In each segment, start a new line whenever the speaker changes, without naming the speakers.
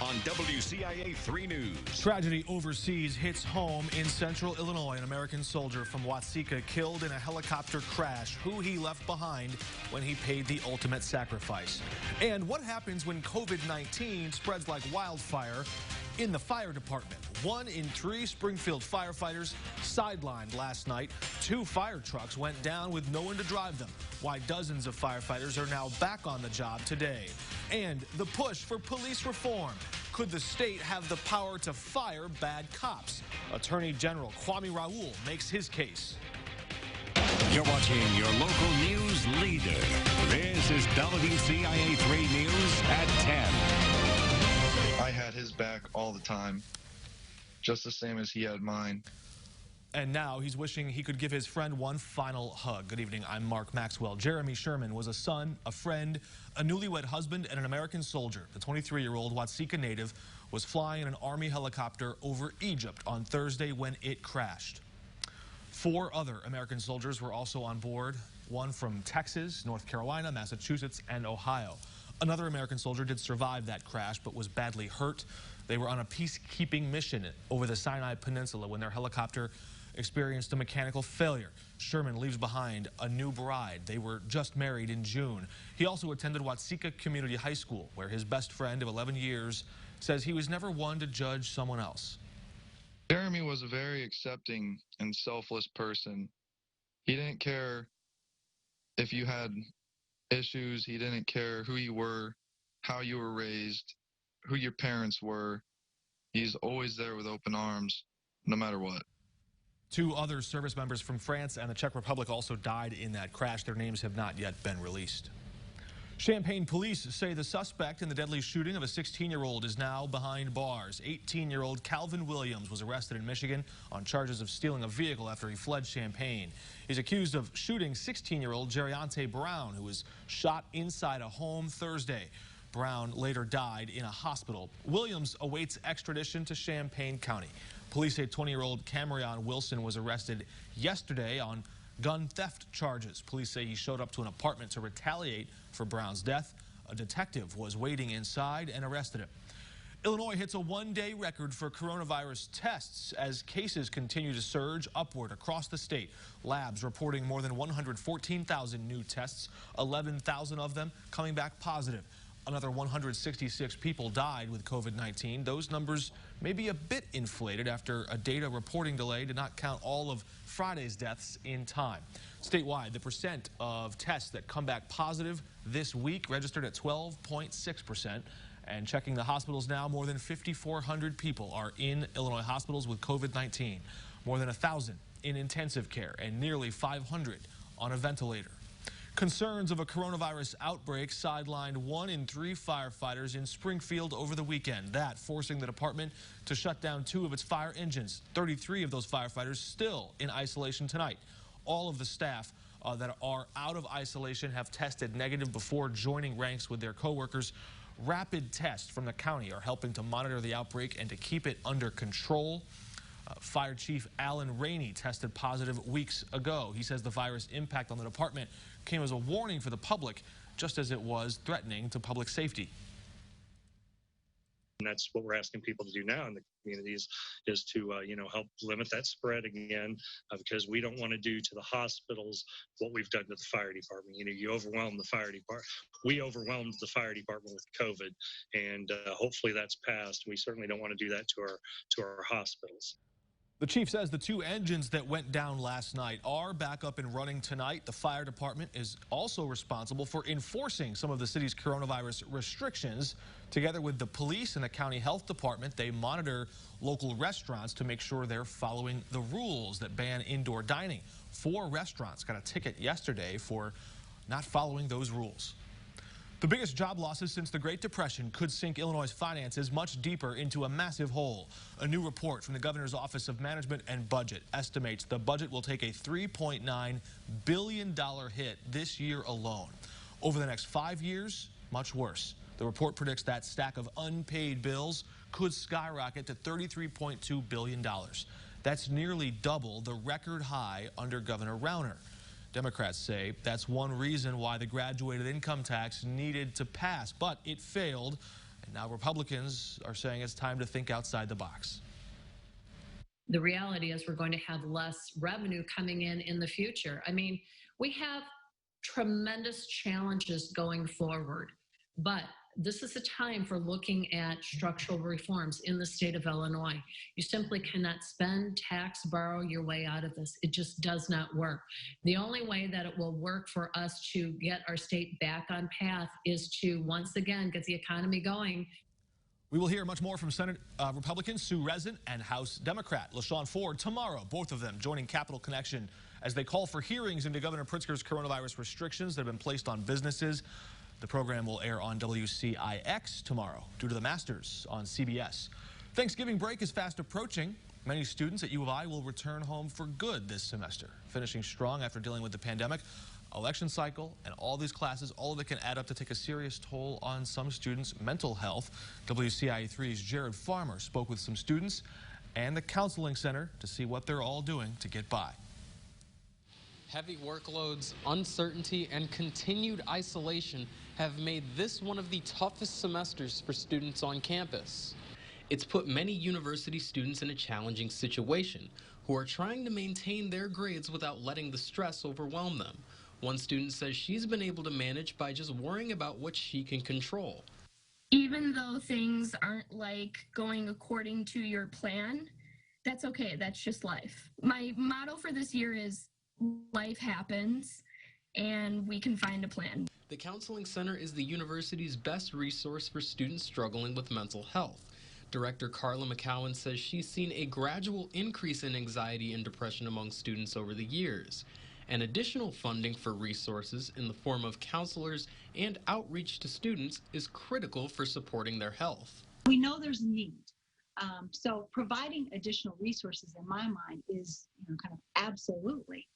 on WCIA 3 News.
Tragedy overseas hits home in central Illinois. An American soldier from WCIA killed in a helicopter crash. Who he left behind when he paid the ultimate sacrifice. And what happens when COVID-19 spreads like wildfire in the fire department? 1 in 3 Springfield firefighters sidelined last night. 2 fire trucks went down with no one to drive them. Why dozens of firefighters are now back on the job today. And the push for police reform. Could the state have the power to fire bad cops? Attorney General Kwame Raoul makes his case.
You're watching your local news leader. This is WCIA 3 News at 10.
I had his back all the time, just the same as he had mine.
And now he's wishing he could give his friend one final hug. Good evening, I'm Mark Maxwell. Jeremy Sherman was a son, a friend, a newlywed husband, and an American soldier. The 23-year-old WCIA native was flying in an Army helicopter over Egypt on Thursday when it crashed. 4 other American soldiers were also on board, one from Texas, North Carolina, Massachusetts, and Ohio. Another American soldier did survive that crash, but was badly hurt. They were on a peacekeeping mission over the Sinai Peninsula when their helicopter experienced a mechanical failure. Sherman leaves behind a new bride. They were just married in June. He also attended WCIA Community High School, where his best friend of 11 years says he was never one to judge someone else.
Jeremy was a very accepting and selfless person. He didn't care if you had issues. He didn't care who you were, how you were raised, who your parents were. He's always there with open arms, no matter what.
2 other service members from France and the Czech Republic also died in that crash. Their names have not yet been released. Champaign police say the suspect in the deadly shooting of a 16-year-old is now behind bars. 18-year-old Calvin Williams was arrested in Michigan on charges of stealing a vehicle after he fled Champaign. He's accused of shooting 16-year-old Jeriante Brown, who was shot inside a home Thursday. Brown later died in a hospital. Williams awaits extradition to Champaign County. Police say 20-year-old Camryon Wilson was arrested yesterday on gun theft charges. Police say he showed up to an apartment to retaliate for Brown's death. A detective was waiting inside and arrested him. Illinois hits a 1-day record for coronavirus tests as cases continue to surge upward across the state. Labs reporting more than 114,000 new tests, 11,000 of them coming back positive. Another 166 people died with COVID-19. Those numbers may be a bit inflated after a data reporting delay did not count all of Friday's deaths in time. Statewide, the percent of tests that come back positive this week registered at 12.6%. And checking the hospitals now, more than 5,400 people are in Illinois hospitals with COVID-19. More than 1,000 in intensive care and nearly 500 on a ventilator. Concerns of a coronavirus outbreak sidelined 1 in 3 firefighters in Springfield over the weekend. That forcing the department to shut down 2 of its fire engines. 33 of those firefighters still in isolation tonight. All of the staff that are out of isolation have tested negative before joining ranks with their coworkers. Rapid tests from the county are helping to monitor the outbreak and to keep it under control. Fire Chief Alan Rainey tested positive weeks ago. He says the virus impact on the department came as a warning for the public, just as it was threatening to public safety.
And that's what we're asking people to do now in the communities is to, help limit that spread again, because we don't want to do to the hospitals what we've done to the fire department. You overwhelm the fire department. We overwhelmed the fire department with COVID, and hopefully that's passed. We certainly don't want to do that to our hospitals.
The chief says the 2 engines that went down last night are back up and running tonight. The fire department is also responsible for enforcing some of the city's coronavirus restrictions. Together with the police and the county health department, they monitor local restaurants to make sure they're following the rules that ban indoor dining. 4 restaurants got a ticket yesterday for not following those rules. The biggest job losses since the Great Depression could sink Illinois' finances much deeper into a massive hole. A new report from the Governor's Office of Management and Budget estimates the budget will take a $3.9 billion hit this year alone. Over the next 5 years, much worse. The report predicts that stack of unpaid bills could skyrocket to $33.2 billion. That's nearly double the record high under Governor Rauner. Democrats say that's one reason why the graduated income tax needed to pass, but it failed. Now Republicans are saying it's time to think outside the box.
The reality is we're going to have less revenue coming in the future. I mean, we have tremendous challenges going forward, but this is a time for looking at structural reforms in the state of Illinois. You simply cannot spend, tax, borrow your way out of this. It just does not work. The only way that it will work for us to get our state back on path is to once again get the economy going.
We will hear much more from Senate Republican Sue Rezin and House Democrat LaShawn Ford tomorrow, both of them joining Capital Connection as they call for hearings into Governor Pritzker's coronavirus restrictions that have been placed on businesses. The program will air on WCIX tomorrow due to the Masters on CBS. Thanksgiving break is fast approaching. Many students at U of I will return home for good this semester, finishing strong after dealing with the pandemic, election cycle, and all these classes. All of it can add up to take a serious toll on some students' mental health. WCIA 3's Jared Farmer spoke with some students and the counseling center to see what they're all doing to get by.
Heavy workloads, uncertainty, and continued isolation have made this one of the toughest semesters for students on campus. It's put many university students in a challenging situation who are trying to maintain their grades without letting the stress overwhelm them. One student says she's been able to manage by just worrying about what she can control.
Even though things aren't like going according to your plan, that's okay. That's just life. My motto for this year is life happens and we can find a plan.
The Counseling Center is the university's best resource for students struggling with mental health. Director Carla McCowan says she's seen a gradual increase in anxiety and depression among students over the years. And additional funding for resources in the form of counselors and outreach to students is critical for supporting their health.
We know there's need. So providing additional resources, in my mind, is kind of absolutely.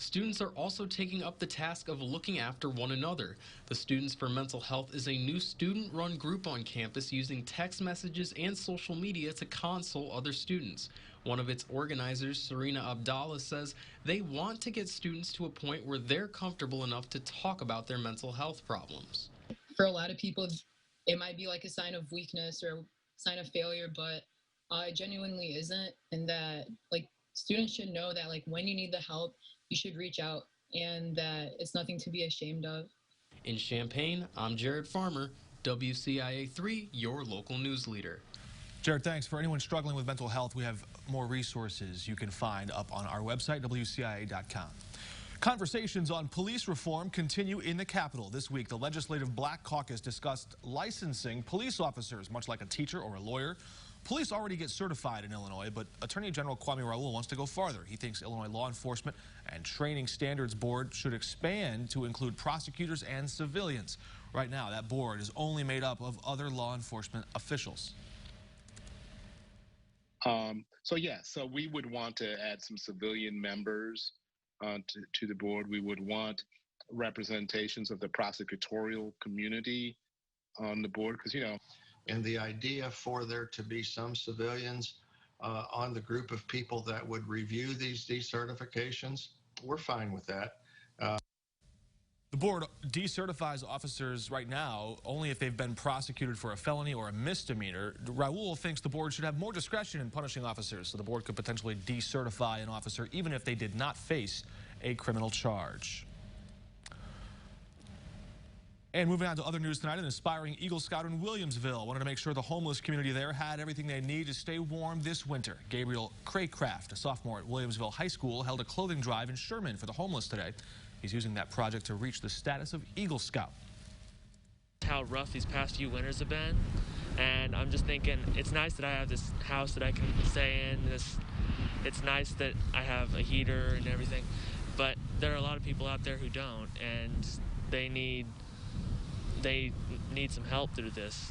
Students are also taking up the task of looking after one another. The Students for Mental Health is a new student-run group on campus using text messages and social media to console other students. One of its organizers, Serena Abdallah, says they want to get students to a point where they're comfortable enough to talk about their mental health problems.
For a lot of people, it might be like a sign of weakness or a sign of failure, but it genuinely isn't, and that students should know that when you need the help, you should reach out, and that it's nothing to be ashamed of.
In Champaign, I'm Jared Farmer, WCIA 3, your local news leader.
Jared, thanks. For anyone struggling with mental health, we have more resources you can find up on our website, WCIA.com. Conversations on police reform continue in the Capitol. This week, the Legislative Black Caucus discussed licensing police officers, much like a teacher or a lawyer. Police already get certified in Illinois, but Attorney General Kwame Raoul wants to go farther. He thinks Illinois Law Enforcement and Training Standards Board should expand to include prosecutors and civilians. Right now, that board is only made up of other law enforcement officials.
So we would want to add some civilian members to the board. We would want representations of the prosecutorial community on the board because,
And the idea for there to be some civilians on the group of people that would review these decertifications, we're fine with that.
The board decertifies officers right now only if they've been prosecuted for a felony or a misdemeanor. Raoul thinks the board should have more discretion in punishing officers, so the board could potentially decertify an officer even if they did not face a criminal charge. And moving on to other news tonight, an aspiring Eagle Scout in Williamsville wanted to make sure the homeless community there had everything they need to stay warm this winter. Gabriel Craycraft, a sophomore at Williamsville High School, held a clothing drive in Sherman for the homeless today. He's using that project to reach the status of Eagle Scout.
How rough these past few winters have been, and I'm just thinking it's nice that I have this house that I can stay in. It's nice that I have a heater and everything, but there are a lot of people out there who don't, and they need some help through this.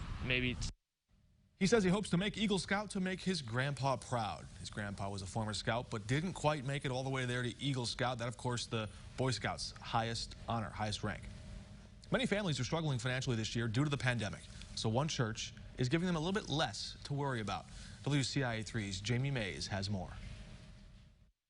He says he hopes to make Eagle Scout to make his grandpa proud. His grandpa was a former Scout, but didn't quite make it all the way there to Eagle Scout. That, of course, the Boy Scouts' highest honor, highest rank. Many families are struggling financially this year due to the pandemic, so one church is giving them a little bit less to worry about. WCIA 3's Jamie Mays has more.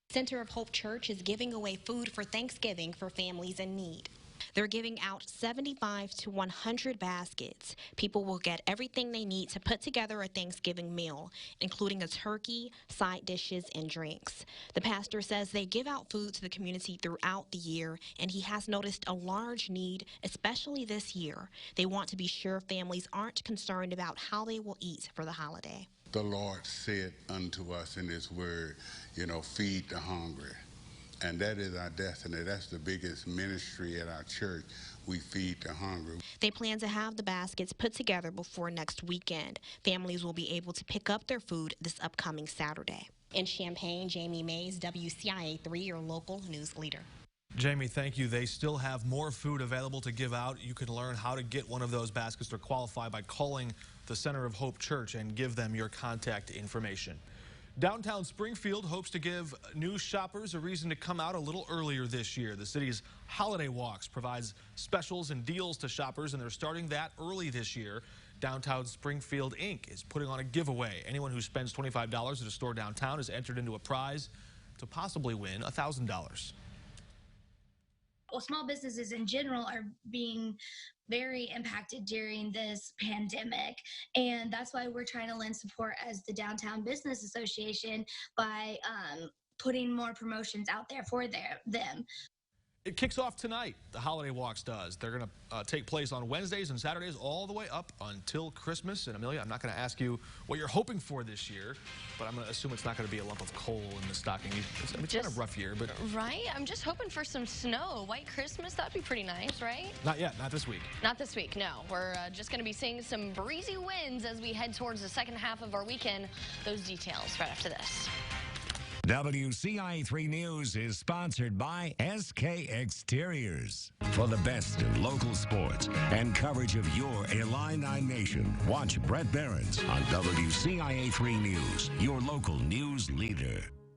Center of Hope Church is giving away food for Thanksgiving for families in need. They're giving out 75 to 100 baskets. People will get everything they need to put together a Thanksgiving meal, including a turkey, side dishes, and drinks. The pastor says they give out food to the community throughout the year, and he has noticed a large need, especially this year. They want to be sure families aren't concerned about how they will eat for the holiday.
The Lord said unto us in his word, feed the hungry. And that is our destiny. That's the biggest ministry at our church. We feed the hungry.
They plan to have the baskets put together before next weekend. Families will be able to pick up their food this upcoming Saturday. In Champaign, Jamie Mays, WCIA 3, your local news leader.
Jamie, thank you. They still have more food available to give out. You can learn how to get one of those baskets or qualify by calling the Center of Hope Church and give them your contact information. Downtown Springfield hopes to give new shoppers a reason to come out a little earlier this year. The city's Holiday Walks provides specials and deals to shoppers, and they're starting that early this year. Downtown Springfield Inc. is putting on a giveaway. Anyone who spends $25 at a store downtown is entered into a prize to possibly win $1,000.
Well, small businesses in general are being very impacted during this pandemic, and that's why we're trying to lend support as the Downtown Business Association by putting more promotions out there for them.
It kicks off tonight. The Holiday Walks does. They're going to take place on Wednesdays and Saturdays all the way up until Christmas. And Amelia, I'm not going to ask you what you're hoping for this year, but I'm going to assume it's not going to be a lump of coal in the stocking. It's kind of a rough year, but
right. I'm just hoping for some snow. White Christmas, that'd be pretty nice, right?
Not yet. Not this week.
Not this week. No, we're just going to be seeing some breezy winds as we head towards the second half of our weekend. Those details right after this.
WCIA 3 News is sponsored by SK Exteriors. For the best in local sports and coverage of your Illini Nation, watch Brett Behrens on WCIA 3 News, your local news leader.